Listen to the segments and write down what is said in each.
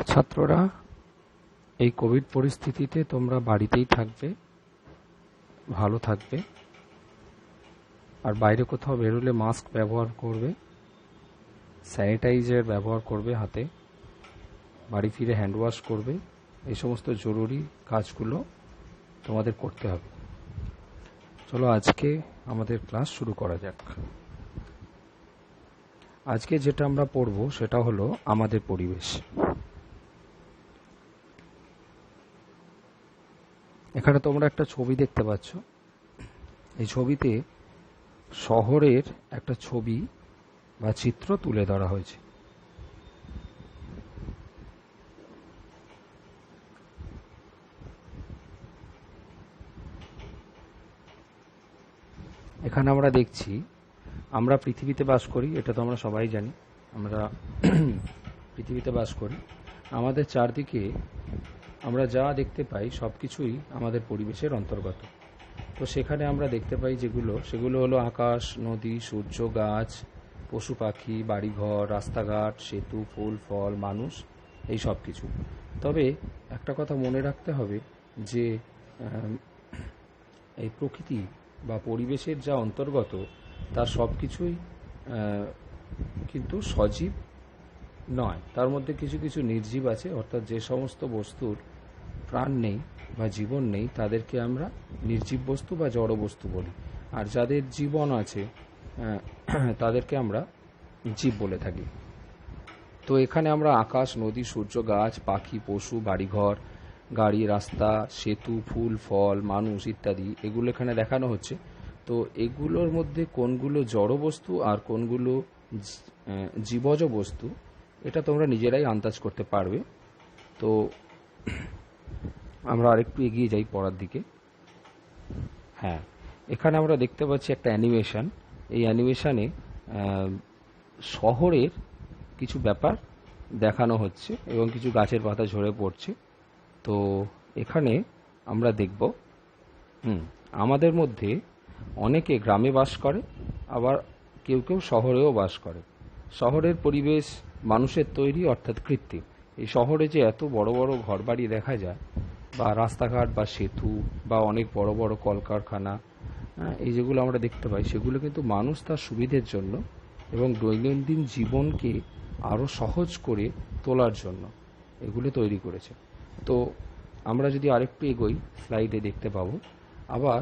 ছাত্ররা, এই কোভিড পরিস্থিতিতে তোমরা বাড়িতেই থাকবে, ভালো থাকবে, আর বাইরে কোথাও বেরোলে মাস্ক ব্যবহার করবে, স্যানিটাইজার ব্যবহার করবে হাতে, বাড়ি ফিরে হ্যান্ড ওয়াশ করবে। এই সমস্ত জরুরি কাজগুলো তোমাদের করতে হবে। চলো আজকে আমাদের ক্লাস শুরু করা যাক। আজকে যেটা আমরা পড়ব সেটা হলো আমাদের পরিবেশ। এখানে তোমরা একটা ছবি দেখতে পাচ্ছ। এই ছবিতে শহরের একটা ছবি বা চিত্র তুলে ধরা হয়েছে। এখানে আমরা দেখছি আমরা পৃথিবীতে বাস করি, এটা তো আমরা সবাই জানি। আমরা পৃথিবীতে বাস করি। আমাদের চারদিকে আমরা যা দেখতে পাই সব কিছুই আমাদের পরিবেশের অন্তর্গত। তো সেখানে আমরা দেখতে পাই সেগুলো হলো আকাশ, নদী, সূর্য, গাছ, পশু পাখি, বাড়িঘর, রাস্তাঘাট, সেতু, ফুল ফল, মানুষ, এই সব কিছু। তবে একটা কথা মনে রাখতে হবে যে এই প্রকৃতি বা পরিবেশের যা অন্তর্গত তার সব কিছুই কিন্তু সজীব নয়। তার মধ্যে কিছু কিছু নির্জীব আছে, অর্থাৎ যে সমস্ত বস্তুর প্রাণ নেই বা জীবন নেই তাদেরকে আমরা নির্জীব বস্তু বা জড় বস্তু বলি, আর যাদের জীবন আছে তাদেরকে আমরা জীব বলে থাকি। তো এখানে আমরা আকাশ, নদী, সূর্য, গাছ, পাখি, পশু, বাড়িঘর, গাড়ি, রাস্তা, সেতু, ফুল ফল, মানুষ ইত্যাদি এগুলো এখানে দেখানো হচ্ছে। তো এগুলোর মধ্যে কোনগুলো জড় বস্তু আর কোনগুলো জীবজ বস্তু এটা তোমরা নিজেরাই আন্দাজ করতে পারবে। তো আমরা আরেকটু এগিয়ে যাই পড়ার দিকে। হ্যাঁ, এখানে আমরা দেখতে পাচ্ছি একটা অ্যানিমেশন। এই অ্যানিমেশনে শহরের কিছু ব্যাপার দেখানো হচ্ছে এবং কিছু গাছের পাতা ঝরে পড়ছে। তো এখানে আমরা দেখব আমাদের মধ্যে অনেকে গ্রামে বাস করে, আবার কেউ কেউ শহরেও বাস করে। শহরের পরিবেশ মানুষের তৈরি, অর্থাৎ কৃত্রিম। এই শহরে যে এত বড় বড় ঘরবাড়ি দেখা যায় বা রাস্তাঘাট বা সেতু বা অনেক বড় বড় কলকারখানা, এই যেগুলো আমরা দেখতে পাই সেগুলো কিন্তু মানুষ তার সুবিধের জন্য এবং দৈনন্দিন জীবনকে আরও সহজ করে তোলার জন্য এগুলো তৈরি করেছে। তো আমরা যদি আরেকটু এগোই, স্লাইডে দেখতে পাবো আবার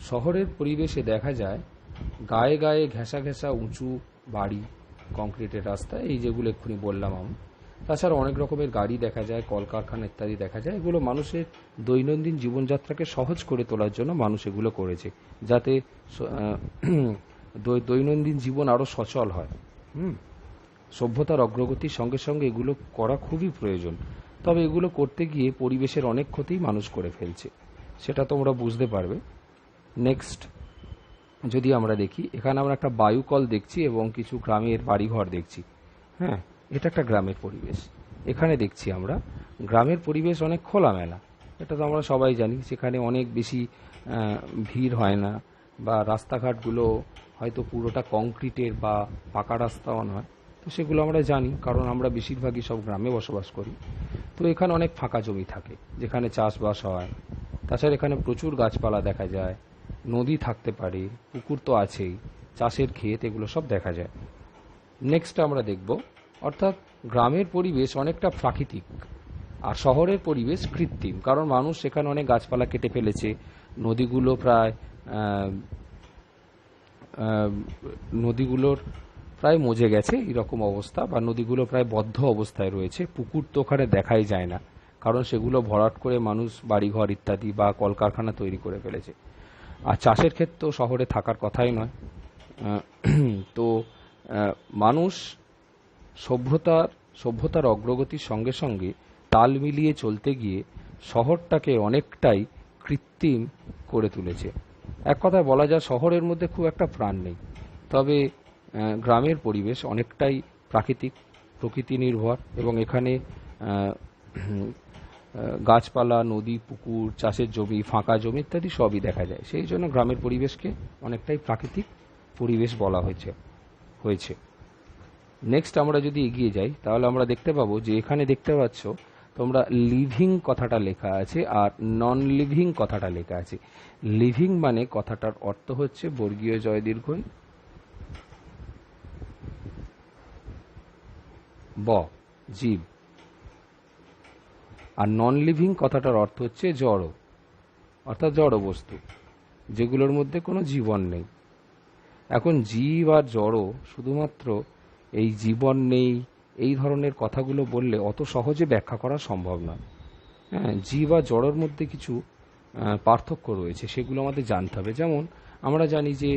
শহরের পরিবেশে দেখা যায় গায়ে গায়ে ঘেঁষা ঘেঁষা উঁচু বাড়ি, কংক্রিটের রাস্তা, এই যেগুলো এক্ষুনি বললাম আমি। তাছাড়া অনেক রকমের গাড়ি দেখা যায়, কলকারখানা ইত্যাদি দেখা যায়। এগুলো মানুষের দৈনন্দিন জীবনযাত্রাকে সহজ করে তোলার জন্য মানুষ এগুলো করেছে, যাতে দৈনন্দিন জীবন আরও সচল হয়। সভ্যতার অগ্রগতির সঙ্গে সঙ্গে এগুলো করা খুবই প্রয়োজন। তবে এগুলো করতে গিয়ে পরিবেশের অনেক ক্ষতি মানুষ করে ফেলছে, সেটা তোমরা বুঝতে পারবে। নেক্সট যদি আমরা দেখি, এখানে আমরা একটা বায়ুকল দেখছি এবং কিছু গ্রামের বাড়িঘর দেখছি। হ্যাঁ, এটা একটা গ্রামের পরিবেশ। এখানে দেখছি আমরা গ্রামের পরিবেশ অনেক খোলামেলা, এটা তো আমরা সবাই জানি। সেখানে অনেক বেশি ভিড় হয় না, বা রাস্তাঘাটগুলো হয়তো পুরোটা কংক্রিটের বা পাকা রাস্তাও নয়। তো সেগুলো আমরা জানি, কারণ আমরা বেশিরভাগই সব গ্রামে বসবাস করি। তো এখানে অনেক ফাঁকা জমি থাকে যেখানে চাষবাস হয়। তাছাড়া এখানে প্রচুর গাছপালা দেখা যায়, নদী থাকতে পারে, পুকুর তো আছেই, চাষের ক্ষেত, এগুলো সব দেখা যায়। নেক্সট আমরা দেখব, অর্থাৎ গ্রামের পরিবেশ অনেকটা প্রাকৃতিক আর শহরের পরিবেশ কৃত্রিম, কারণ মানুষ সেখানে অনেক গাছপালা কেটে ফেলেছে। নদীগুলোর প্রায় মজে গেছে এরকম অবস্থা, বা নদীগুলো প্রায় বদ্ধ অবস্থায় রয়েছে। পুকুর তো ওখানে দেখাই যায় না, কারণ সেগুলো ভরাট করে মানুষ বাড়িঘর ইত্যাদি বা কলকারখানা তৈরি করে ফেলেছে। আর চাষের ক্ষেত্রেও শহরে থাকার কথাই নয়। তো মানুষ সভ্যতার অগ্রগতির সঙ্গে সঙ্গে তাল মিলিয়ে চলতে গিয়ে শহরটাকে অনেকটাই কৃত্রিম করে তুলেছে। এক কথায় বলা যায় শহরের মধ্যে খুব একটা প্রাণ নেই। তবে গ্রামের পরিবেশ অনেকটাই প্রাকৃতিক, প্রকৃতি নির্ভর, এবং এখানে গাছপালা, নদী, পুকুর, চাষের জমি, ফাঁকা জমি ইত্যাদি সবই দেখা যায়। সেই জন্য গ্রামের পরিবেশকে অনেকটাই প্রাকৃতিক পরিবেশ বলা হয়েছে। নেক্সট আমরা যদি এগিয়ে যাই, তাহলে আমরা দেখতে পাবো যে এখানে দেখতে পাচ্ছ তোমরা লিভিং কথাটা লেখা আছে আর নন লিভিং কথাটা লেখা আছে। লিভিং মানে কথাটার অর্থ হচ্ছে বর্গীয় জয় দীর্ঘই ব, জীব। আর নন লিভিং কথাটার অর্থ হচ্ছে জড়, অর্থাৎ জড় বস্তু, যেগুলোর মধ্যে কোনো জীবন নেই। এখন জীব আর জড়, শুধুমাত্র এই জীবন নেই এই ধরনের কথাগুলো বললে অত সহজে ব্যাখ্যা করা সম্ভব নয়। হ্যাঁ, জীব আর জড়ের মধ্যে কিছু পার্থক্য রয়েছে, সেগুলো আমাদের জানতে হবে। যেমন আমরা জানি যে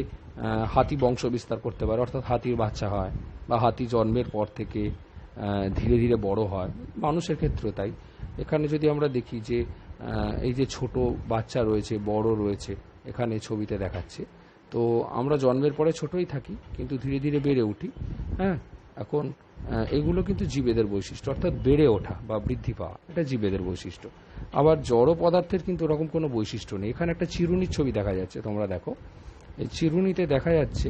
হাতি বংশ বিস্তার করতে পারে, অর্থাৎ হাতির বাচ্চা হয়, বা হাতি জন্মের পর থেকে ধীরে ধীরে বড় হয়। মানুষের ক্ষেত্রেও তাই। এখানে যদি আমরা দেখি যে এই যে ছোট বাচ্চা রয়েছে, বড় রয়েছে, এখানে ছবিতে দেখাচ্ছে, তো আমরা জন্মের পরে ছোটই থাকি কিন্তু ধীরে ধীরে বেড়ে উঠি। হ্যাঁ, এখন এগুলো কিন্তু জীবেদের বৈশিষ্ট্য, অর্থাৎ বেড়ে ওঠা বা বৃদ্ধি পাওয়া, এটা জীবেদের বৈশিষ্ট্য। আবার জড় পদার্থের কিন্তু ওরকম কোনো বৈশিষ্ট্য নেই। এখানে একটা চিরুনির ছবি দেখা যাচ্ছে, তোমরা দেখো। এই চিরুনিতে দেখা যাচ্ছে,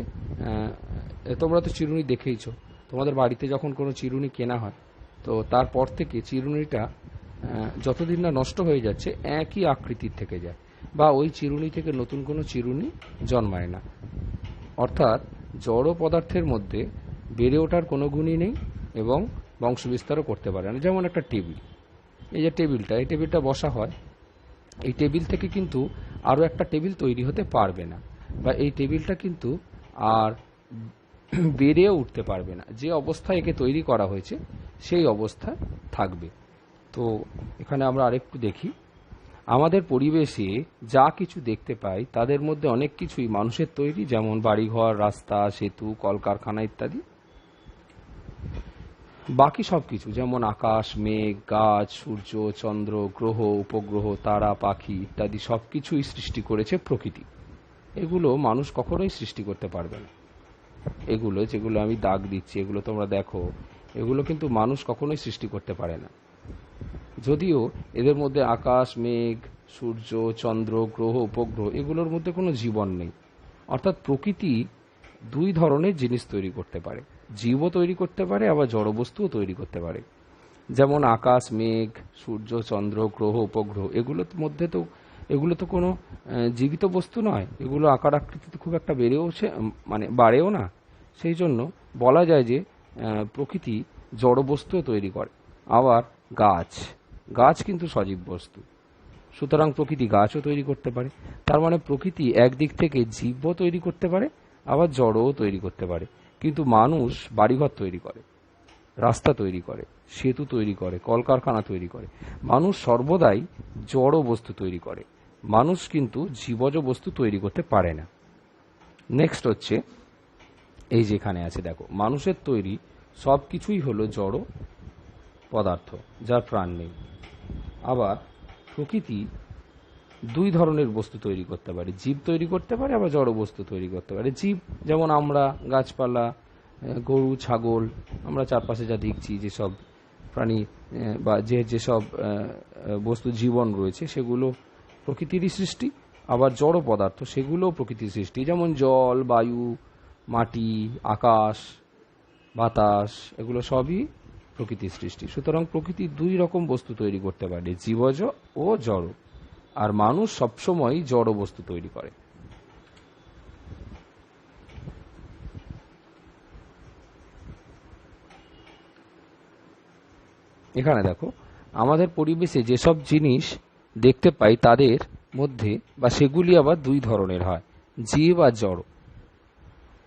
তোমরা তো চিরুনি দেখেইছো, তোমাদের বাড়িতে যখন কোনো চিরুনি কেনা হয় তো তারপর থেকে চিরুনিটা যতদিন না নষ্ট হয়ে যাচ্ছে একই আকৃতির থেকে যায়, বা ওই চিরুনি থেকে নতুন কোনো চিরুনি জন্মায় না। অর্থাৎ জড় পদার্থের মধ্যে বেড়ে ওঠার কোনো গুণই নেই এবং বংশবিস্তারও করতে পারে না। যেমন একটা টেবিল, এই যে টেবিলটা, এই টেবিলটা বসা হয়, এই টেবিল থেকে কিন্তু আরও একটা টেবিল তৈরি হতে পারবে না, বা এই টেবিলটা কিন্তু আর বেড়েও উঠতে পারবে না। যে অবস্থায় একে তৈরি করা হয়েছে সেই অবস্থায় থাকবে। তো এখানে আমরা আরেকটু দেখি, আমাদের পরিবেশে যা কিছু দেখতে পাই তাদের মধ্যে অনেক কিছুই মানুষের তৈরি, যেমন বাড়িঘর, রাস্তা, সেতু, কলকারখানা ইত্যাদি। বাকি সব কিছু যেমন আকাশ, মেঘ, গাছ, সূর্য, চন্দ্র, গ্রহ, উপগ্রহ, তারা, পাখি ইত্যাদি সব কিছুই সৃষ্টি করেছে প্রকৃতি। এগুলো মানুষ কখনোই সৃষ্টি করতে পারবে না। এগুলো যেগুলো আমি দাগ দিচ্ছি, এগুলো তোমরা দেখো, এগুলো কিন্তু মানুষ কখনোই সৃষ্টি করতে পারে না। যদিও এদের মধ্যে আকাশ, মেঘ, সূর্য, চন্দ্র, গ্রহ, উপগ্রহ এগুলোর মধ্যে কোনো জীবন নেই। অর্থাৎ প্রকৃতি দুই ধরনের জিনিস তৈরি করতে পারে, জীবও তৈরি করতে পারে, আবার জড়বস্তুও তৈরি করতে পারে। যেমন আকাশ, মেঘ, সূর্য, চন্দ্র, গ্রহ, উপগ্রহ এগুলোর মধ্যে তো এগুলো তো কোনো জীবিত বস্তু নয়, এগুলো আকার আকৃতিতে খুব একটা বেড়েওছে, মানে বাড়েও না। সেই জন্য বলা যায় যে প্রকৃতি জড়বস্তুও তৈরি করে। আবার গাছ, গাছ কিন্তু সজীব বস্তু, সুতরাং প্রকৃতি গাছও তৈরি করতে পারে। তার মানে প্রকৃতি একদিক থেকে জীবও তৈরি করতে পারে, আবার জড়ও তৈরি করতে পারে। কিন্তু মানুষ বাড়িঘর তৈরি করে, রাস্তা তৈরি করে, সেতু তৈরি করে, কলকারখানা তৈরি করে। মানুষ সর্বদাই জড় বস্তু তৈরি করে, মানুষ কিন্তু জীবজ বস্তু তৈরি করতে পারে না। নেক্সট হচ্ছে এই যেখানে আছে দেখো, মানুষের তৈরি সব কিছুই হলো জড় পদার্থ যার প্রাণ নেই। আবার প্রকৃতি দুই ধরনের বস্তু তৈরি করতে পারে, জীব তৈরি করতে পারে, আবার জড় বস্তু তৈরি করতে পারে। জীব যেমন আমরা, গাছপালা, গরু, ছাগল, আমরা চারপাশে যা দেখছি যেসব প্রাণী বা যেসব বস্তু জীবন রয়েছে সেগুলো প্রকৃতিরই সৃষ্টি। আবার জড় পদার্থ সেগুলোও প্রকৃতির সৃষ্টি, যেমন জল, বায়ু, মাটি, আকাশ, বাতাস এগুলো সবই প্রকৃতির সৃষ্টি। সুতরাং প্রকৃতি দুই রকম বস্তু তৈরি করতে পারে, জীবজ ও জড়। আর মানুষ সবসময় জড় বস্তু তৈরি করে। এখানে দেখো, আমাদের পরিবেশে যেসব জিনিস দেখতে পাই তাদের মধ্যে বা সেগুলি আবার দুই ধরনের হয়, জীব আর জড়।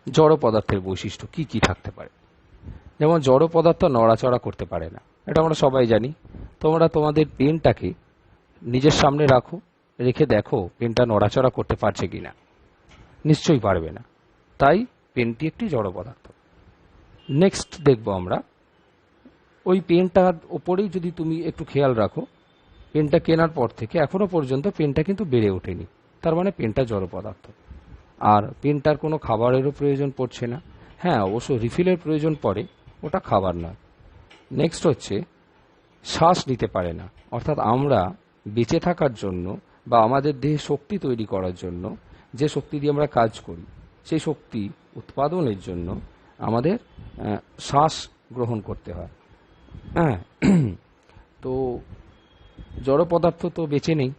জড় পদার্থের বৈশিষ্ট্য কি কি থাকতে পারে? যেমন জড় পদার্থ নড়াচড়া করতে পারে না, এটা আমরা সবাই জানি। তোমরা তোমাদের পেনটাকে নিজের সামনে রাখো, রেখে দেখো পেনটা নড়াচড়া করতে পারছে কিনা, নিশ্চয়ই পারবে না। তাই পেনটি একটি জড় পদার্থ। নেক্সট দেখবো আমরা, ওই পেনটার ওপরেই যদি তুমি একটু খেয়াল রাখো, পেনটা কেনার পর থেকে এখনো পর্যন্ত পেনটা কিন্তু বেড়ে ওঠেনি, তার মানে পেনটা জড় পদার্থ। আর পেনটার কোনো খাবারেরও প্রয়োজন পড়ছে না। হ্যাঁ, অবশ্য রিফিলের প্রয়োজন পড়ে, ওটা খাবার নয়। নেক্সট হচ্ছে শ্বাস নিতে পারে না, অর্থাৎ আমরা বেঁচে থাকার জন্য বা আমাদের দেহে শক্তি তৈরি করার জন্য যে শক্তি দিয়ে আমরা কাজ করি, সেই শক্তি উৎপাদনের জন্য আমাদের শ্বাস গ্রহণ করতে হয়। হ্যাঁ, তো জড় পদার্থ তো বেঁচে নেই,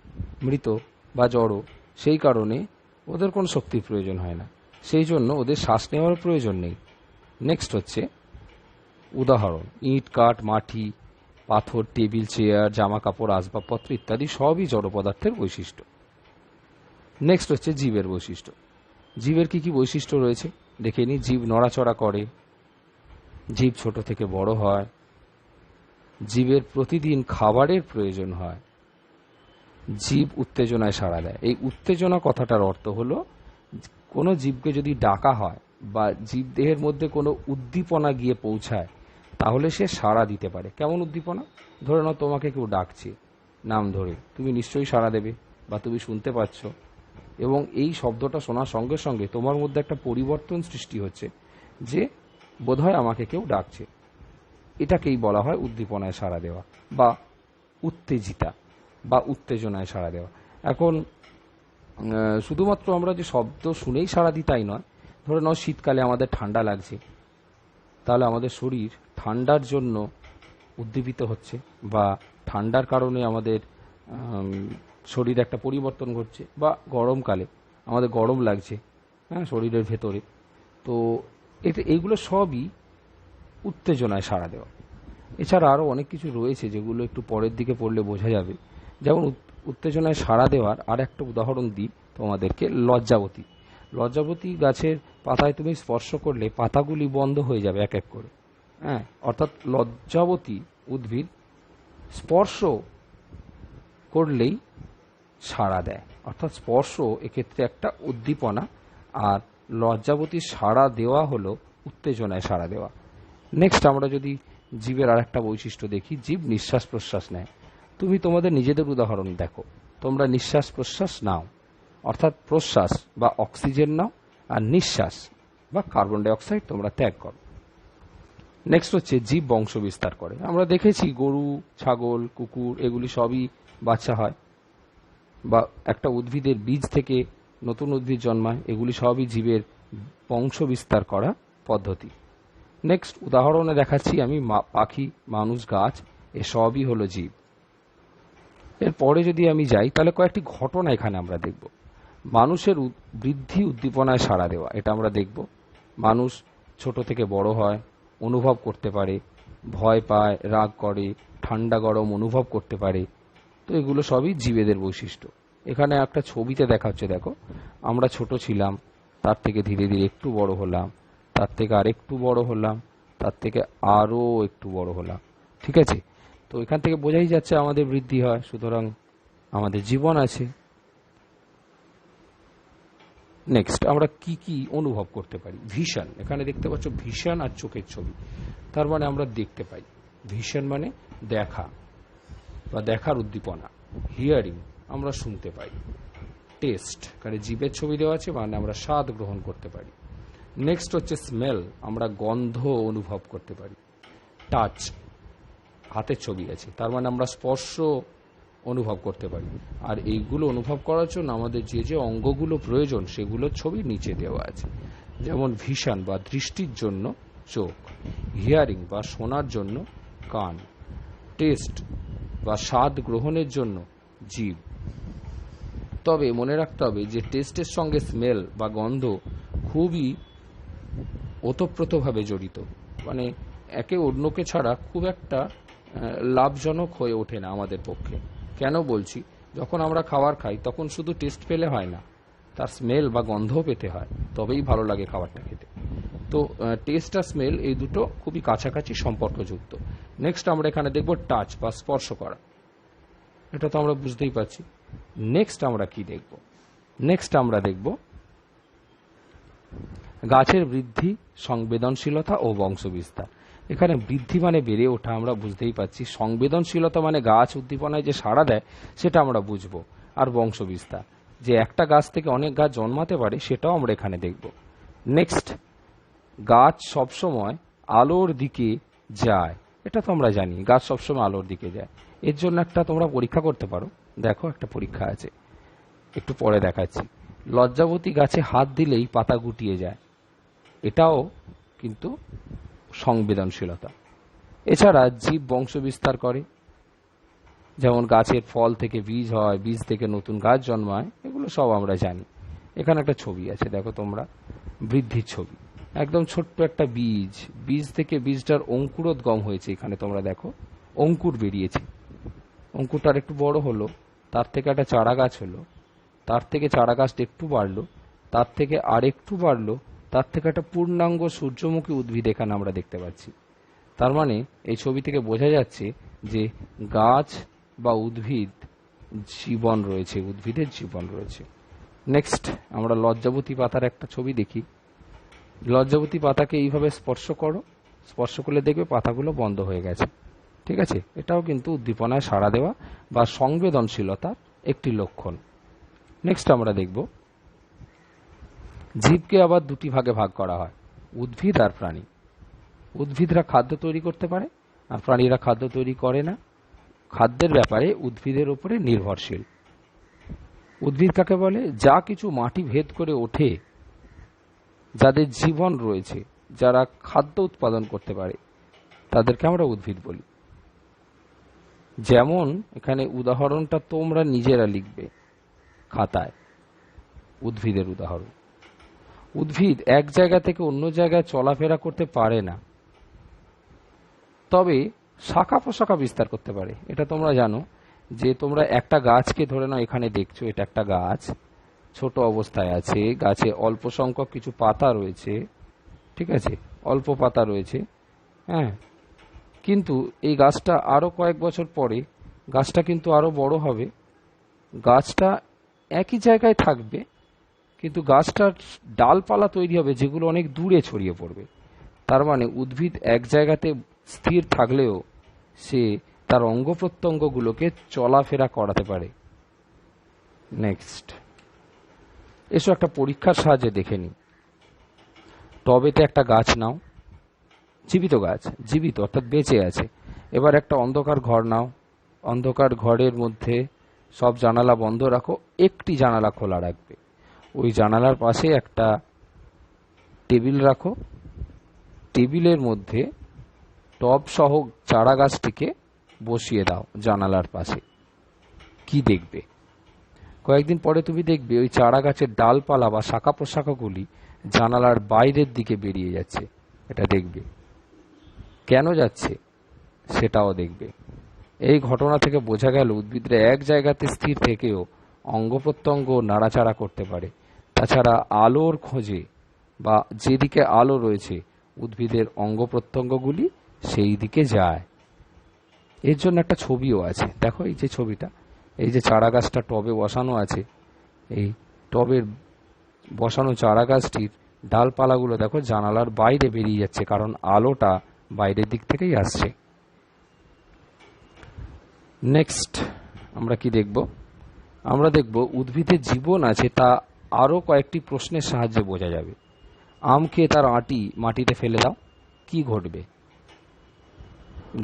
মৃত বা জড়, সেই কারণে ওদের কোনো শক্তির প্রয়োজন হয় না, সেই জন্য ওদের শ্বাস নেওয়ার প্রয়োজন নেই। নেক্সট হচ্ছে উদাহরণ, ইট, কাঠ, মাটি, পাথর, টেবিল, চেয়ার, জামা কাপড়, আসবাবপত্র ইত্যাদি সবই জড় পদার্থের বৈশিষ্ট্য। নেক্সট হচ্ছে জীবের বৈশিষ্ট্য। জীবের কি কি বৈশিষ্ট্য রয়েছে দেখে নিই। জীব নড়াচড়া করে, জীব ছোট থেকে বড় হয়, জীবের প্রতিদিন খাবারের প্রয়োজন হয়, জীব উত্তেজনায় সাড়া দেয়। এই উত্তেজনা কথাটার অর্থ হলো কোনো জীবকে যদি ডাকা হয় বা জীব দেহের মধ্যে কোনো উদ্দীপনা গিয়ে পৌঁছায় তাহলে সে সাড়া দিতে পারে। কেমন উদ্দীপনা? ধরে নাও তোমাকে কেউ ডাকছে নাম ধরে, তুমি নিশ্চয়ই সাড়া দেবে বা তুমি শুনতে পাচ্ছ, এবং এই শব্দটা শোনার সঙ্গে সঙ্গে তোমার মধ্যে একটা পরিবর্তন সৃষ্টি হচ্ছে যে বোধহয় আমাকে কেউ ডাকছে। এটাকেই বলা হয় উদ্দীপনায় সাড়া দেওয়া বা উত্তেজিতা বা উত্তেজনায় সাড়া দেওয়া। এখন শুধুমাত্র আমরা যে শব্দ শুনেই সাড়া দিই তাই নয়। ধরে নাও শীতকালে আমাদের ঠান্ডা লাগছে, তাহলে আমাদের শরীর ঠান্ডার জন্য উদ্দীপিত হচ্ছে বা ঠান্ডার কারণে আমাদের শরীরে একটা পরিবর্তন ঘটছে, বা গরমকালে আমাদের গরম লাগছে, হ্যাঁ, শরীরের ভেতরে। তো এইগুলো সবই উত্তেজনায় সাড়া দেওয়া। এছাড়া আরও অনেক কিছু রয়েছে যেগুলো একটু পরের দিকে পড়লে বোঝা যাবে। যেমন উত্তেজনায় সাড়া দেওয়ার আর একটা উদাহরণ দিই তোমাদেরকে, লজ্জাবতী। লজ্জাবতী গাছের পাতায় তুমি স্পর্শ করলে পাতাগুলি বন্ধ হয়ে যাবে এক এক করে, হ্যাঁ, অর্থাৎ লজ্জাবতী উদ্ভিদ স্পর্শ করলেই সাড়া দেয়, অর্থাৎ স্পর্শ এক্ষেত্রে একটা উদ্দীপনা, আর লজ্জাবতীর সাড়া দেওয়া হলো উত্তেজনায় সাড়া দেওয়া। নেক্সট আমরা যদি জীবের আর একটা বৈশিষ্ট্য দেখি, জীব নিঃশ্বাস প্রশ্বাস নেয়। তুমি তোমাদের নিজেদের উদাহরণ দেখো, তোমরা নিঃশ্বাস প্রশ্বাস নাও, অর্থাৎ প্রশ্বাস বা অক্সিজেন নাও, আর নিঃশ্বাস বা কার্বন ডাই অক্সাইড তোমরা ত্যাগ করো। নেক্সট হচ্ছে জীব বংশ বিস্তার করে। আমরা দেখেছি গরু, ছাগল, কুকুর এগুলি সবই বাচ্চা হয়, বা একটা উদ্ভিদের বীজ থেকে নতুন উদ্ভিদ জন্মায়, এগুলি সবই জীবের বংশ বিস্তার করা পদ্ধতি। নেক্সট উদাহরণে দেখাচ্ছি আমি পাখি, মানুষ, গাছ, এসবই হলো জীব। এরপরে যদি আমি যাই তাহলে কয়েকটি ঘটনা এখানে আমরা দেখব। মানুষের বৃদ্ধি উদ্দীপনায় সাড়া দেওয়া, এটা আমরা দেখব। মানুষ ছোট থেকে বড় হয়, অনুভব করতে পারে, ভয় পায়, রাগ করে, ঠান্ডা গরম অনুভব করতে পারে। তো এগুলো সবই জীবেদের বৈশিষ্ট্য। এখানে একটা ছবিতে দেখা হচ্ছে, দেখো, আমরা ছোট ছিলাম, তার থেকে ধীরে ধীরে একটু বড় হলাম, তার থেকে আর একটু বড় হলাম, তার থেকে আরও একটু বড় হলাম, ঠিক আছে? তো এখান থেকে বোঝাই যাচ্ছে আমাদের বৃদ্ধি হয়, সুতরাং আমাদের জীবন আছে। নেক্সট আমরা কি কি অনুভব করতে পারি? ভিশন, এখানে দেখতে পাচ্ছ ভিশন আর চোখের ছবি, তার মানে আমরা দেখতে পাই। ভিশন মানে দেখা বা দেখার উদ্দীপনা। হিয়ারিং, আমরা শুনতে পাই। টেস্ট, এখানে জিভের ছবি দেওয়া আছে, মানে আমরা স্বাদ গ্রহণ করতে পারি। নেক্সট হচ্ছে স্মেল, আমরা গন্ধ অনুভব করতে পারি। টাচ, হাতের ছবি আছে, তার মানে আমরা স্পর্শ অনুভব করতে পারি। আর এইগুলো অনুভব করার জন্য আমাদের যে যে অঙ্গগুলো প্রয়োজন সেগুলোর ছবি নিচে দেওয়া আছে। যেমন ভিশন বা দৃষ্টির জন্য চোখ, হিয়ারিং বা শোনার জন্য কান, টেস্ট বা স্বাদ গ্রহণের জন্য জিভ। তবে মনে রাখতে হবে যে টেস্টের সঙ্গে স্মেল বা গন্ধ খুবই ওতপ্রোতভাবে জড়িত, মানে একে অন্যকে ছাড়া খুব একটা লাভজনক হয়ে ওঠে না আমাদের পক্ষে। কেন বলছি? যখন আমরা খাবার খাই তখন শুধু টেস্ট পেলে হয় না, তার স্মেল বা গন্ধও পেতে হয়, তবেই ভালো লাগে খাবারটা খেতে। তো টেস্ট আর স্মেল এই দুটো খুবই কাছাকাছি সম্পর্কযুক্ত। নেক্সট আমরা এখানে দেখব টাচ বা স্পর্শ করা, এটা তো আমরা বুঝতেই পারছি। নেক্সট আমরা কি দেখব? নেক্সট আমরা দেখব গাছের বৃদ্ধি, সংবেদনশীলতা ও বংশবিস্তার। এখানে বৃদ্ধি মানে বেড়ে ওঠা, আমরা বুঝতেই পারছি। সংবেদনশীলতা মানে গাছ উদ্দীপনায় যে সাড়া দেয় সেটা আমরা বুঝবো। আর বংশবিস্তার, যে একটা গাছ থেকে অনেক গাছ জন্মাতে পারে, সেটাও আমরা এখানে দেখব। নেক্সট, গাছ সবসময় আলোর দিকে যায়, এটা তো আমরা জানি, গাছ সবসময় আলোর দিকে যায়। এর জন্য একটা তোমরা পরীক্ষা করতে পারো, দেখো একটা পরীক্ষা আছে, একটু পরে দেখাচ্ছি। লজ্জাবতী গাছে হাত দিলেই পাতা গুটিয়ে যায়, এটাও কিন্তু সংবেদনশীলতা। এছাড়া জীব বংশ বিস্তার করে, যেমন গাছের ফল থেকে বীজ হয়, বীজ থেকে নতুন গাছ জন্মায়, এগুলো সব আমরা জানি। এখানে একটা ছবি আছে, দেখো তোমরা, বৃদ্ধির ছবি। একদম ছোট্ট একটা বীজ, বীজ থেকে বীজটার অঙ্কুরোদ্গম হয়েছে। এখানে তোমরা দেখো অঙ্কুর বেরিয়েছে, অঙ্কুরটা একটু বড় হলো, তার থেকে একটা চারা গাছ হলো, তার থেকে চারা গাছটা একটু বাড়লো, তার থেকে আর একটু বাড়লো, তার থেকে একটা পূর্ণাঙ্গ সূর্যমুখী উদ্ভিদ এখানে আমরা দেখতে পাচ্ছি। তার মানে এই ছবি থেকে বোঝা যাচ্ছে যে গাছ বা উদ্ভিদ জীবন রয়েছে, উদ্ভিদের জীবন রয়েছে। নেক্সট আমরা লজ্জাবতী পাতার একটা ছবি দেখি। লজ্জাবতী পাতাকে এইভাবে স্পর্শ করো, স্পর্শ করলে দেখবে পাতাগুলো বন্ধ হয়ে গেছে। ঠিক আছে, এটাও কিন্তু উদ্দীপনায় সাড়া দেওয়া বা সংবেদনশীলতার একটি লক্ষণ। নেক্সট আমরা দেখব জীবকে আবার দুটি ভাগে ভাগ করা হয়, উদ্ভিদ আর প্রাণী। উদ্ভিদরা খাদ্য তৈরি করতে পারে আর প্রাণীরা খাদ্য তৈরি করে না। খাদ্যের ব্যাপারে উদ্ভিদের উপরে নির্ভরশীল। উদ্ভিদ কাকে বলে? যা কিছু মাটি ভেদ করে ওঠে, যাদের জীবন রয়েছে, যারা খাদ্য উৎপাদন করতে পারে, তাদেরকে আমরা উদ্ভিদ বলি। যেমন এখানে উদাহরণটা তোমরা নিজেরা লিখবে খাতায়, উদ্ভিদের উদাহরণ। উদ্ভিদ এক জায়গা থেকে অন্য জায়গায় চলাফেরা করতে পারে না, তবে শাখা প্রশাখা বিস্তার করতে পারে। এটা তোমরা জানো যে তোমরা একটা গাছকে ধরে নাও, এখানে দেখছো এটা একটা গাছ, ছোট অবস্থায় আছে, গাছে অল্প সংখ্যক কিছু পাতা রয়েছে, ঠিক আছে, অল্প পাতা রয়েছে, হ্যাঁ, কিন্তু এই গাছটা আরো কয়েক বছর পরে গাছটা কিন্তু আরো বড় হবে, গাছটা একই জায়গায় থাকবে, কিন্তু গাছটার ডালপালা তৈরি হবে যেগুলো অনেক দূরে ছড়িয়ে পড়বে। তার মানে উদ্ভিদ এক জায়গাতে স্থির থাকলেও সে তার অঙ্গ প্রত্যঙ্গগুলোকে চলাফেরা করাতে পারে। নেক্সট এসো একটা পরীক্ষার সাহায্যে দেখে নিই। টবেতে একটা গাছ নাও, জীবিত গাছ, জীবিত অর্থাৎ বেঁচে আছে। এবার একটা অন্ধকার ঘর নাও, অন্ধকার ঘরের মধ্যে সব জানালা বন্ধ রাখো, একটি জানালা খোলা রাখবে। ওই জানালার পাশে একটা টেবিল রাখো, টেবিলের মধ্যে টব সহ চারা গাছটিকে বসিয়ে দাও জানালার পাশে। কি দেখবে? কয়েকদিন পরে তুমি দেখবে ওই চারা গাছের ডালপালা বা শাখা প্রশাখাগুলি জানালার বাইরের দিকে বেরিয়ে যাচ্ছে। এটা দেখবে। কেন যাচ্ছে সেটাও দেখবে। এই ঘটনা থেকে বোঝা গেল উদ্ভিদরা এক জায়গাতে স্থির থেকেও অঙ্গ প্রত্যঙ্গ নাড়াচাড়া করতে পারে। তাছাড়া আলোর খোঁজে বা যেদিকে আলো রয়েছে উদ্ভিদের অঙ্গ প্রত্যঙ্গগুলি সেই দিকে যায়। এর জন্য একটা ছবিও আছে, দেখো এই যে ছবিটা, এই যে চারা গাছটা টবে বসানো আছে, এই টবের বসানো চারা গাছটির ডালপালাগুলো দেখো জানালার বাইরে বেরিয়ে যাচ্ছে, কারণ আলোটা বাইরের দিক থেকেই আসছে। নেক্সট আমরা কি দেখব? আমরা দেখব উদ্ভিদের জীবন আছে তা আরো কয়েকটি প্রশ্নের সাহায্যে বোঝা যাবে। আম খেয়ে তার আঁটি মাটিতে ফেলে দাও, কি ঘটবে?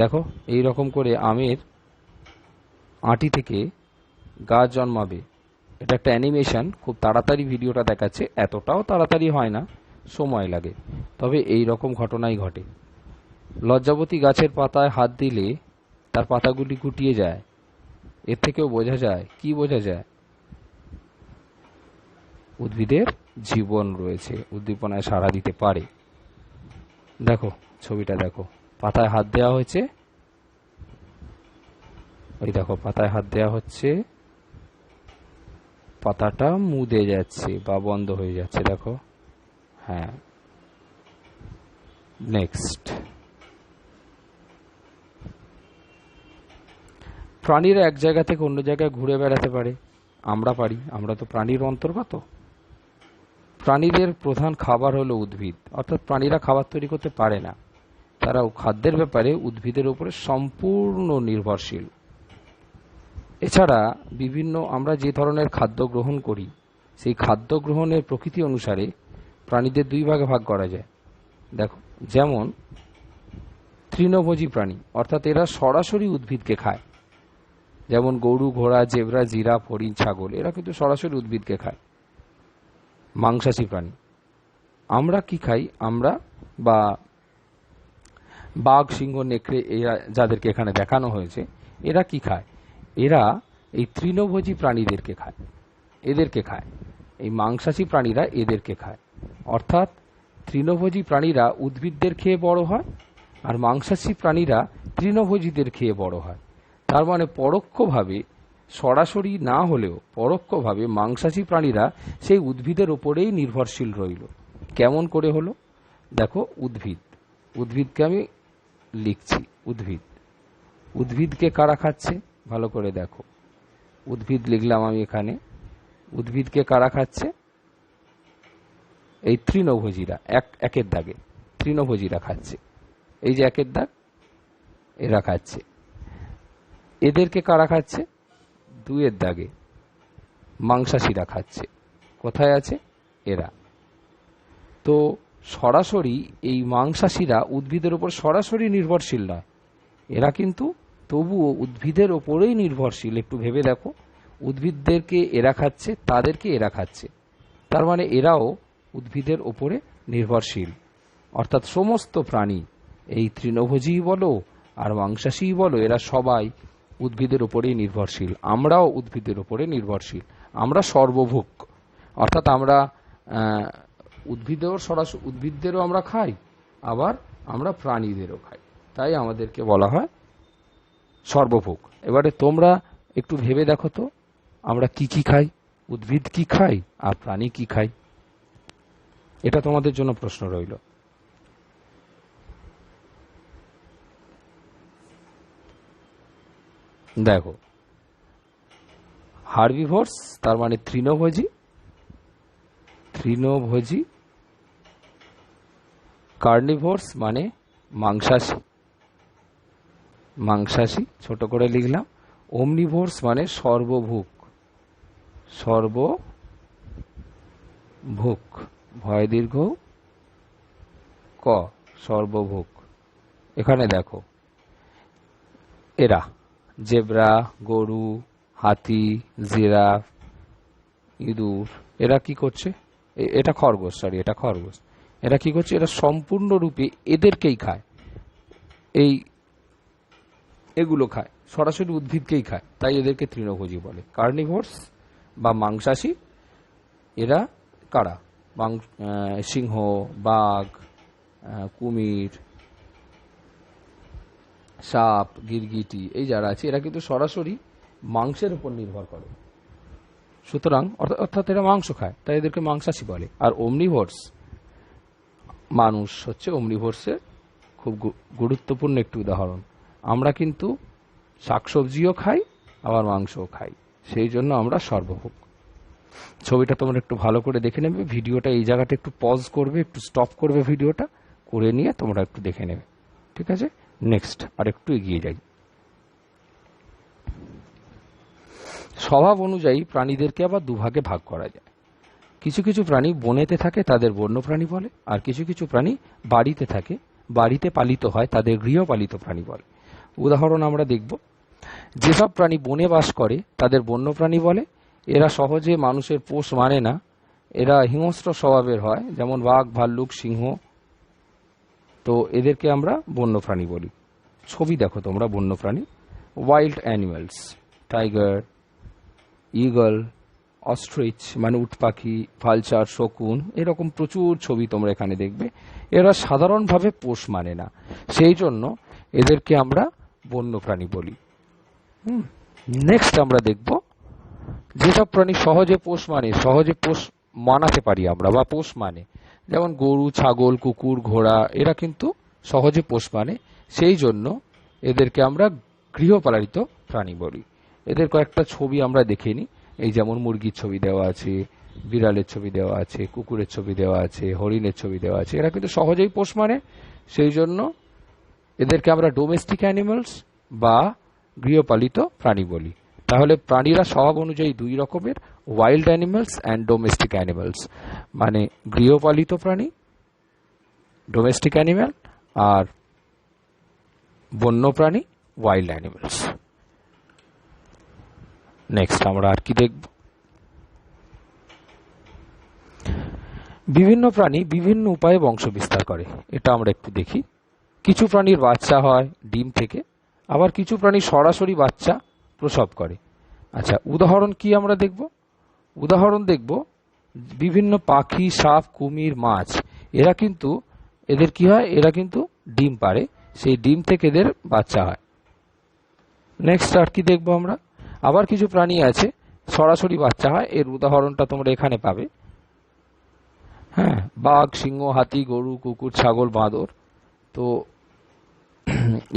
দেখো এই রকম করে আমের আঁটি থেকে গাছ জন্মাবে। এটা একটা অ্যানিমেশন, খুব তাড়াতাড়ি ভিডিওটা দেখাচ্ছে, এতটাও তাড়াতাড়ি হয় না, সময় লাগে, তবে এই রকম ঘটনাই ঘটে। লজ্জাবতী গাছের পাতায় হাত দিলে তার পাতাগুলি গুটিয়ে যায়। এর থেকেও বোঝা যায়, কি বোঝা যায়? উদ্ভিদের জীবন রয়েছে, উদ্দীপনায় সাড়া দিতে পারে। দেখো ছবিটা দেখো, পাতায় হাত দেওয়া হয়েছে, ওই দেখো পাতায় হাত দেওয়া হচ্ছে, পাতাটা মুদে যাচ্ছে বা বন্ধ হয়ে যাচ্ছে, দেখো। হ্যাঁ, নেক্সট প্রাণীরা এক জায়গা থেকে অন্য জায়গায় ঘুরে বেড়াতে পারে, আমরা পারি, আমরা তো প্রাণীর অন্তর্গত। প্রাণীদের প্রধান খাবার হলো উদ্ভিদ, অর্থাৎ প্রাণীরা খাবার তৈরি করতে পারে না, তারাও খাদ্যের ব্যাপারে উদ্ভিদের উপরে সম্পূর্ণ নির্ভরশীল। এছাড়া বিভিন্ন আমরা যে ধরনের খাদ্য গ্রহণ করি সেই খাদ্য গ্রহণের প্রকৃতি অনুসারে প্রাণীদের দুই ভাগে ভাগ করা যায়। দেখো, যেমন তৃণভোজী প্রাণী, অর্থাৎ এরা সরাসরি উদ্ভিদকে খায়, যেমন গরু, ঘোড়া, জেব্রা, জিরাফ, হরিণ, ছাগল, এরা কিন্তু সরাসরি উদ্ভিদকে খায়। মাংসাশী প্রাণী। আমরা কি খাই? আমরা বা বাঘ, সিংহ, নেকড়ে, এরা যাদেরকে এখানে দেখানো হয়েছে, এরা কি খায়? এরা এই তৃণভোজী প্রাণীদেরকে খায়, এদেরকে খায়। এই মাংসাশী প্রাণীরা এদেরকে খায়। অর্থাৎ তৃণভোজী প্রাণীরা উদ্ভিদদের খেয়ে বড় হয়, আর মাংসাশী প্রাণীরা তৃণভোজীদের খেয়ে বড় হয়। তার মানে পরোক্ষভাবে, সরাসরি না হলেও পরোক্ষভাবে মাংসাশী প্রাণীরা সেই উদ্ভিদের ওপরেই নির্ভরশীল রইল। কেমন করে হলো? দেখো, উদ্ভিদকে আমি লিখছি। উদ্ভিদকে কারা খাচ্ছে ভালো করে দেখো। উদ্ভিদ লিখলাম আমি এখানে। উদ্ভিদকে কারা খাচ্ছে? এই তৃণভোজীরা, একের দাগে তৃণভোজীরা খাচ্ছে। এই যে একের দাগ, এরা খাচ্ছে। এদেরকে কারা খাচ্ছে? দুইয়ের দাগে মাংসাশীরা খাচ্ছে। কোথায় আছে? এরা। তো সরাসরি এই মাংসাশীরা উদ্ভিদের উপর সরাসরি নির্ভরশীল নয়, এরা কিন্তু তবুও উদ্ভিদের ওপরেই নির্ভরশীল। একটু ভেবে দেখো, উদ্ভিদদেরকে এরা খাচ্ছে, তাদেরকে এরা খাচ্ছে। তার মানে এরাও উদ্ভিদের ওপরে নির্ভরশীল। অর্থাৎ সমস্ত প্রাণী, এই তৃণভোজী বলো আর মাংসাশী বলো, এরা সবাই উদ্ভিদের ওপরেই নির্ভরশীল। আমরাও উদ্ভিদের ওপরে নির্ভরশীল। আমরা সর্বভুক, অর্থাৎ আমরা উদ্ভিদদেরও আমরা খাই, আবার আমরা প্রাণীদেরও খাই। তাই আমাদেরকে বলা হয় সর্বভুক। এবারে তোমরা একটু ভেবে দেখো তো, আমরা কি কি খাই? উদ্ভিদ কি খাই আর প্রাণী কি খাই? এটা তোমাদের জন্য প্রশ্ন রইল। দেখো, হার্বিভোরস তার মানে তৃণভোজী, কার্নিভোরস মানে মাংসাশী, ছোট করে লিখলাম। ওমনিভোরস মানে সর্বভুক, ভয় দীর্ঘ ক, সর্বভুক। এখানে দেখো, এরা জেব্রা, গরু, হাতি, জিরাফ, ইঁদুর, এরা কি করছে? এটা খরগোশ, এরা কি করছে? এরা সম্পূর্ণরূপে এদেরকেই খায়, এগুলো খায়, সরাসরি উদ্ভিদকেই খায়। তাই এদেরকে তৃণভোজী বলে। কার্নিভোরস বা মাংসাশী, এরা কারা? সিংহ, বাঘ, কুমির, সাপ, গিরগিটি, এই যারা আছে এরা কিন্তু সরাসরি মাংসের উপর নির্ভর করে। সুতরাং অর্থাৎ এরা মাংস খায়, তাই এদেরকে মাংসাশী বলে। আর ওমনিভোরস, মানুষ হচ্ছে ওমনিভোরসের খুব গুরুত্বপূর্ণ একটি উদাহরণ। আমরা কিন্তু শাকসবজিও খাই, আবার মাংসও খাই, সেই জন্য আমরা সর্বভুক। ছবিটা তোমরা একটু ভালো করে দেখে নেবে। ভিডিওটা এই জায়গাটা একটু পজ করবে, একটু স্টপ করবে, ভিডিওটা করে নিয়ে তোমরা একটু দেখে নেবে। ঠিক আছে, নেক্সট আর একটু এগিয়ে যাই। স্বভাব অনুযায়ী প্রাণীদেরকে আবার দুভাগে ভাগ করা যায়। কিছু কিছু প্রাণী বনেতে থাকে, তাদের বন্যপ্রাণী বলে। আর কিছু কিছু প্রাণী বাড়িতে থাকে, বাড়িতে পালিত হয়, তাদের গৃহপালিত প্রাণী বলে। উদাহরণ আমরা দেখব। যেসব প্রাণী বনে বাস করে তাদের বন্যপ্রাণী বলে। এরা সহজে মানুষের পোষ মানে না, এরা হিংস্র স্বভাবের হয়, যেমন বাঘ, ভাল্লুক, সিংহ। তো এদেরকে আমরা বন্যপ্রাণী বলি। ছবি দেখো তোমরা বন্যপ্রাণী। Wild animals, tiger, eagle, ostrich মানে উট পাখি, ভালচার, শকুন, এরকম প্রচুর ছবি তোমরা এখানে দেখবে। এরা সাধারণভাবে পোষ মানে না, সেই জন্য এদেরকে আমরা বন্যপ্রাণী বলি। নেক্সট আমরা দেখব যেসব প্রাণী সহজে পোষ মানাতে পারি আমরা, বা পোষ মানে, যেমন গরু, ছাগল, কুকুর, ঘোড়া, এরা কিন্তু সহজে পোষ মানে, সেই জন্য এদেরকে আমরা গৃহপালিত প্রাণী বলি। এদের কয়েকটা ছবি আমরা দেখে নিই। এই যেমন মুরগির ছবি দেওয়া আছে, বিড়ালের ছবি দেওয়া আছে, কুকুরের ছবি দেওয়া আছে, হরিণের ছবি দেওয়া আছে। এরা কিন্তু সহজেই পোষ মানে, সেই জন্য এদেরকে আমরা ডোমেস্টিক অ্যানিমালস বা গৃহপালিত প্রাণী বলি। তাহলে প্রাণীরা স্বভাব অনুযায়ী দুই রকমের, wild animals and domestic animals. মানে গৃহপালিত প্রাণী, ডোমেস্টিক অ্যানিমাল, আর বন্যপ্রাণী, ওয়াইল্ড অ্যানিমালস। নেক্সট আমরা আর কি দেখব? বিভিন্ন প্রাণী বিভিন্ন উপায়ে বংশ বিস্তার করে, এটা আমরা একটু দেখি। কিছু প্রাণীর বাচ্চা হয় ডিম থেকে, আবার কিছু প্রাণী সরাসরি বাচ্চা প্রসব করে। আচ্ছা, উদাহরণ কি আমরা দেখব? উদাহরণ দেখব বিভিন্ন পাখি, সাপ, কুমির, মাছ, এরা কিন্তু এদের কি হয়, এরা কিন্তু ডিম পাড়ে, সেই ডিম থেকে এদের বাচ্চা হয়। নেক্সট আর কি দেখবো আমরা? আবার কিছু প্রাণী আছে সরাসরি বাচ্চা হয়, এর উদাহরণটা তোমরা এখানে পাবে। হ্যাঁ, বাঘ, সিংহ, হাতি, গরু, কুকুর, ছাগল, বাঁদর। তো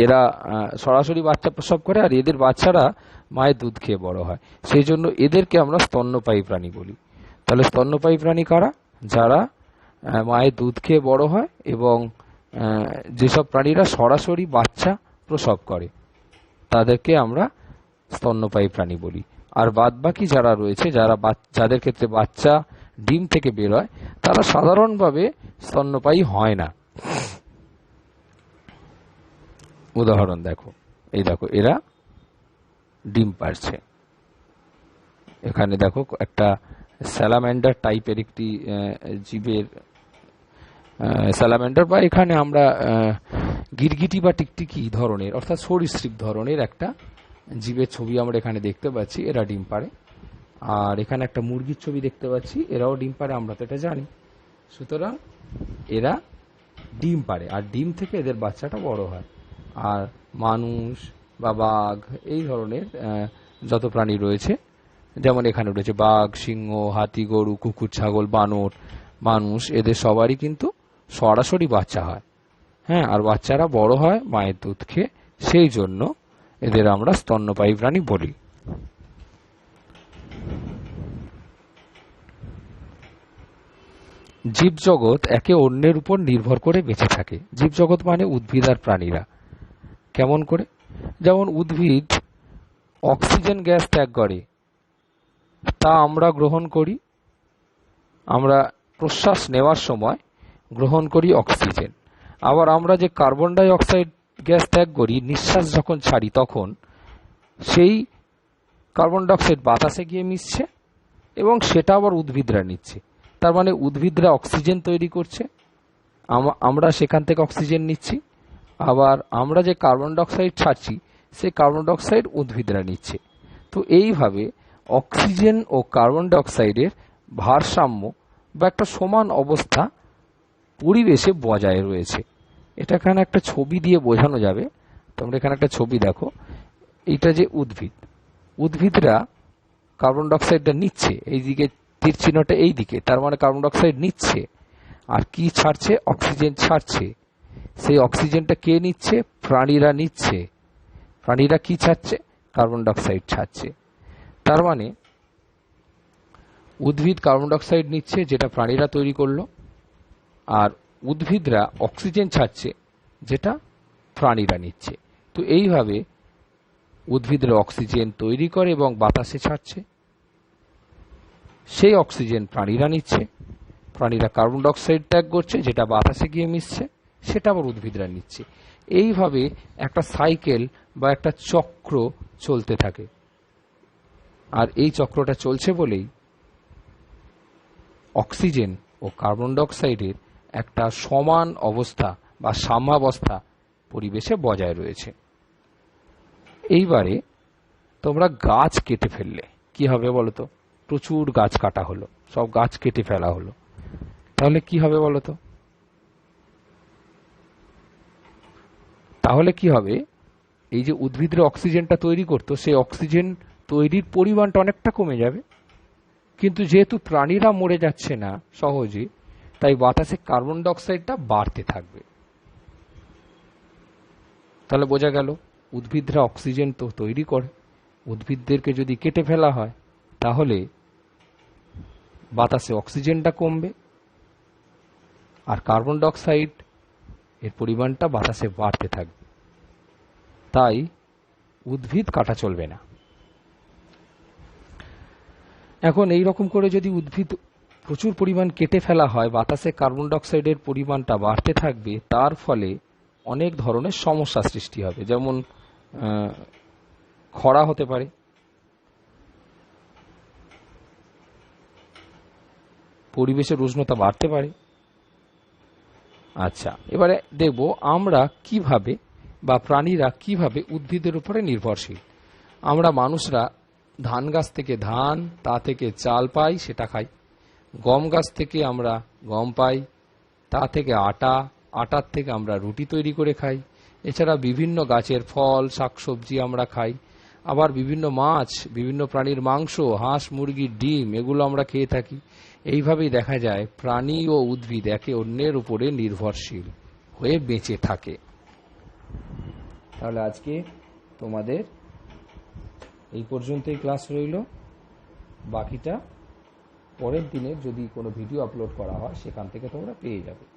এরা সরাসরি বাচ্চা প্রসব করে, আর এদের বাচ্চারা মায়ের দুধ খেয়ে বড় হয়, সেই জন্য এদেরকে আমরা স্তন্যপায়ী প্রাণী বলি। তাহলে স্তন্যপায়ী প্রাণী কারা? যারা মায়ের দুধ খেয়ে বড় হয় এবং যেসব প্রাণীরা সরাসরি বাচ্চা প্রসব করে তাদেরকে আমরা স্তন্যপায়ী প্রাণী বলি। আর বাদবাকি যারা রয়েছে, যাদের ক্ষেত্রে বাচ্চা ডিম থেকে বের হয়, তারা সাধারণভাবে স্তন্যপায়ী হয় না। উদাহরণ দেখো, এই দেখো এরা ডিম পাড়ছে। এখানে দেখো একটা স্যালামেন্ডার টাইপের একটি জীবের, স্যালামেন্ডার বা এখানে আমরা গিরগিটি বা টিকটিকি ধরনের, অর্থাৎ সরীসৃপ ধরনের একটা জীবের ছবি আমরা এখানে দেখতে পাচ্ছি। এরা ডিম পাড়ে। আর এখানে একটা মুরগির ছবি দেখতে পাচ্ছি, এরাও ডিম পাড়ে, আমরা তো এটা জানি। সুতরাং এরা ডিম পাড়ে, আর ডিম থেকে এদের বাচ্চাটা বড় হয়। আর মানুষ বা বাঘ, এই ধরনের যত প্রাণী রয়েছে, যেমন এখানে রয়েছে বাঘ, সিংহ, হাতি, গরু, কুকুর, ছাগল, বানর, মানুষ, এদের সবারই কিন্তু সরাসরি বাচ্চা হয়। হ্যাঁ, আর বাচ্চারা বড় হয় মায়ের দুধ খেয়ে, সেই জন্য এদের আমরা স্তন্যপায়ী প্রাণী বলি। জীবজগৎ একে অন্যের উপর নির্ভর করে বেঁচে থাকে। জীবজগৎ মানে উদ্ভিদ আর প্রাণীরা। কেমন করে? যেমন উদ্ভিদ অক্সিজেন গ্যাস ত্যাগ করে, তা আমরা গ্রহণ করি। আমরা প্রশ্বাস নেওয়ার সময় গ্রহণ করি অক্সিজেন। আবার আমরা যে কার্বন ডাই অক্সাইড গ্যাস ত্যাগ করি, নিঃশ্বাস যখন ছাড়ি, তখন সেই কার্বন ডাই অক্সাইড বাতাসে গিয়ে মিশছে এবং সেটা আবার উদ্ভিদরা নিচ্ছে। তার মানে উদ্ভিদরা অক্সিজেন তৈরি করছে, আমরা সেখান থেকে অক্সিজেন নিচ্ছি। আবার আমরা যে কার্বন ডাই অক্সাইড ছাড়ছি, সেই কার্বন ডাই অক্সাইড উদ্ভিদরা নিচ্ছে। তো এইভাবে অক্সিজেন ও কার্বন ডাই অক্সাইডের ভারসাম্য বা একটা সমান অবস্থা পরিবেশে বজায় রয়েছে। এটা এখানে একটা ছবি দিয়ে বোঝানো যাবে। তোমরা এখানে একটা ছবি দেখো, এইটা যে উদ্ভিদরা কার্বন ডাই অক্সাইডটা নিচ্ছে, এইদিকে তীর চিহ্নটা এই দিকে, তার মানে কার্বন ডাই অক্সাইড নিচ্ছে, আর কি ছাড়ছে? অক্সিজেন ছাড়ছে। সেই অক্সিজেনটা কে নিচ্ছে? প্রাণীরা নিচ্ছে। প্রাণীরা কি ছাড়ছে? কার্বন ডাই অক্সাইড ছাড়ছে। তার মানে উদ্ভিদ কার্বন ডাই অক্সাইড নিচ্ছে, যেটা প্রাণীরা তৈরি করলো, আর উদ্ভিদরা অক্সিজেন ছাড়ছে, যেটা প্রাণীরা নিচ্ছে। তো এইভাবে উদ্ভিদরা অক্সিজেন তৈরি করে এবং বাতাসে ছাড়ছে, সেই অক্সিজেন প্রাণীরা নিচ্ছে। প্রাণীরা কার্বন ডাই অক্সাইড ত্যাগ করছে, যেটা বাতাসে গিয়ে মিশছে, সেটা আবার উদ্ভিদরা নিচ্ছে। এইভাবে একটা সাইকেল বা একটা চক্র চলতে থাকে। আর এই চক্রটা চলছে বলেই অক্সিজেন ও কার্বন ডাই অক্সাইডের একটা সমান অবস্থা বা সাম্যাবস্থা পরিবেশে বজায় রয়েছে। এইবারে তোমরা গাছ কেটে ফেললে কি হবে বলো তো? প্রচুর গাছ কাটা হলো, সব গাছ কেটে ফেলা হলো, তাহলে কি হবে বলো তো? তাহলে কি হবে? এই যে উদ্ভিদের অক্সিজেনটা তৈরি করতো, সেই অক্সিজেন তৈরির পরিমাণটা অনেকটা কমে যাবে। কিন্তু যেহেতু প্রাণীরা মরে যাচ্ছে না সহজে, তাই বাতাসে কার্বন ডাই অক্সাইডটা বাড়তে থাকবে। তাহলে বোঝা গেল উদ্ভিদরা অক্সিজেন তো তৈরি করে, উদ্ভিদদেরকে যদি কেটে ফেলা হয় তাহলে বাতাসে অক্সিজেনটা কমবে, আর কার্বন ডাই অক্সাইড এর পরিমাণটা বাতাসে বাড়তে থাকবে। তাই উদ্ভিদ কাটা চলবে না। এখন এই রকম করে যদি উদ্ভিদ প্রচুর পরিমাণ কেটে ফেলা হয়, বাতাসে কার্বন ডাই অক্সাইডের পরিমাণটা বাড়তে থাকবে, তার ফলে অনেক ধরনের সমস্যা সৃষ্টি হবে। যেমন খরা হতে পারে, পরিবেশের উষ্ণতা বাড়তে পারে। আচ্ছা, এবারে দেখব আমরা কিভাবে বা প্রাণীরা কিভাবে উদ্ভিদের উপরে নির্ভরশীল। আমরা মানুষরা ধান গাছ থেকে ধান, তা থেকে চাল পাই, সেটা খাই। গম গাছ থেকে আমরা গম পাই, তা থেকে আটা, আটার থেকে আমরা রুটি তৈরি করে খাই। এছাড়া বিভিন্ন গাছের ফল, শাকসবজি আমরা খাই। আবার বিভিন্ন মাছ, বিভিন্ন প্রাণীর মাংস, হাঁস, মুরগির ডিম, এগুলো আমরা খেয়ে থাকি। এইভাবেই দেখা যায় প্রাণী ও উদ্ভিদ একে অন্যের উপরে নির্ভরশীল হয়ে বেঁচে থাকে। তাহলে আজকে তোমাদের এই পর্যন্তই ক্লাস রইল। বাকিটা পরের দিনে যদি কোনো ভিডিও আপলোড করা হয় সেখান থেকে তোমরা পেয়ে যাবে।